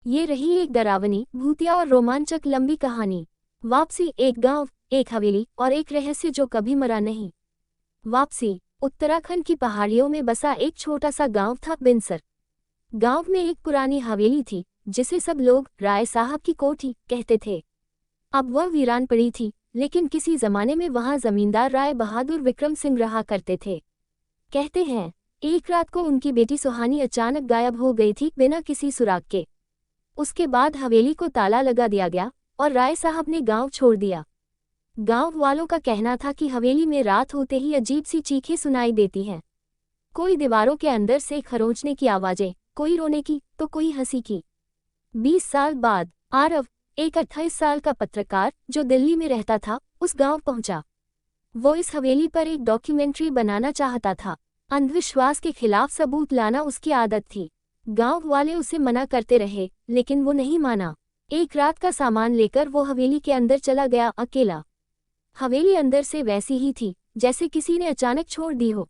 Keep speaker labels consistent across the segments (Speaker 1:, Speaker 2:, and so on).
Speaker 1: ये रही एक डरावनी, भूतिया और रोमांचक लंबी कहानी। वापसी, एक गांव, एक हवेली और एक रहस्य जो कभी मरा नहीं। वापसी। उत्तराखंड की पहाड़ियों में बसा एक छोटा सा गांव था बिनसर। गांव में एक पुरानी हवेली थी जिसे सब लोग राय साहब की कोठी कहते थे। अब वह वीरान पड़ी थी, लेकिन किसी जमाने में वहां जमींदार राय बहादुर विक्रम सिंह रहा करते थे। कहते हैं, एक रात को उनकी बेटी सुहानी अचानक गायब हो गई थी बिना किसी सुराग के। उसके बाद हवेली को ताला लगा दिया गया और राय साहब ने गांव छोड़ दिया। गांव वालों का कहना था कि हवेली में रात होते ही अजीब सी चीखें सुनाई देती हैं। कोई दीवारों के अंदर से खरोंचने की आवाजें, कोई रोने की तो कोई हंसी की। 20 साल बाद आरव, एक 28 साल का पत्रकार जो दिल्ली में रहता था, उस गांव पहुंचा। वो इस हवेली पर एक डॉक्यूमेंट्री बनाना चाहता था। अंधविश्वास के खिलाफ सबूत लाना उसकी आदत थी। गांव वाले उसे मना करते रहे, लेकिन वो नहीं माना। एक रात का सामान लेकर वो हवेली के अंदर चला गया, अकेला। हवेली अंदर से वैसी ही थी जैसे किसी ने अचानक छोड़ दी हो।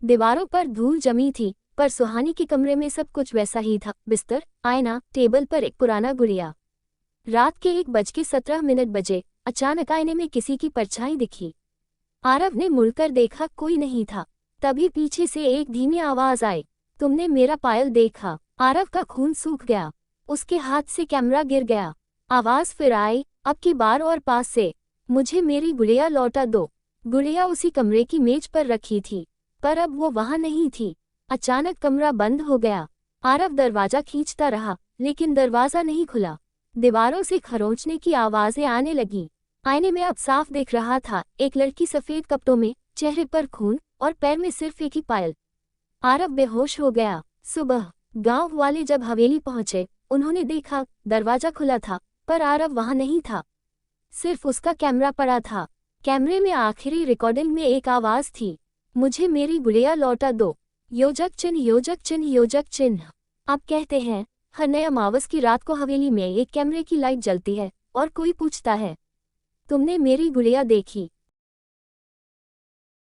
Speaker 1: दीवारों पर धूल जमी थी, पर सुहानी के कमरे में सब कुछ वैसा ही था। बिस्तर, आईना, टेबल पर एक पुराना गुड़िया। रात के 1:17 बजे अचानक आईने में किसी की परछाई दिखी। आरव ने मुड़कर देखा, कोई नहीं था। तभी पीछे से एक धीमी आवाज आई, तुमने मेरा पायल देखा? आरव का खून सूख गया। उसके हाथ से कैमरा गिर गया। आवाज फिर आई, अब की बार और पास से, मुझे मेरी गुड़िया लौटा दो। गुड़िया उसी कमरे की मेज पर रखी थी, पर अब वो वहां नहीं थी। अचानक कमरा बंद हो गया। आरव दरवाजा खींचता रहा, लेकिन दरवाजा नहीं खुला। दीवारों से खरोंचने की आवाजें आने लगी। आईने में अब साफ दिख रहा था, एक लड़की सफेद कपड़ों में, चेहरे पर खून और पैर में सिर्फ एक ही पायल। आरव बेहोश हो गया। सुबह गांव वाले जब हवेली पहुंचे, उन्होंने देखा दरवाजा खुला था, पर आरव वहां नहीं था। सिर्फ उसका कैमरा पड़ा था। कैमरे में आखिरी रिकॉर्डिंग में एक आवाज थी, मुझे मेरी गुड़िया लौटा दो। योजक चिन्ह, योजक चिन्ह, योजक चिन्ह। अब कहते हैं, हर नए अमावस की रात को हवेली में एक कैमरे की लाइट जलती है और कोई पूछता है, तुमने मेरी गुड़िया देखी?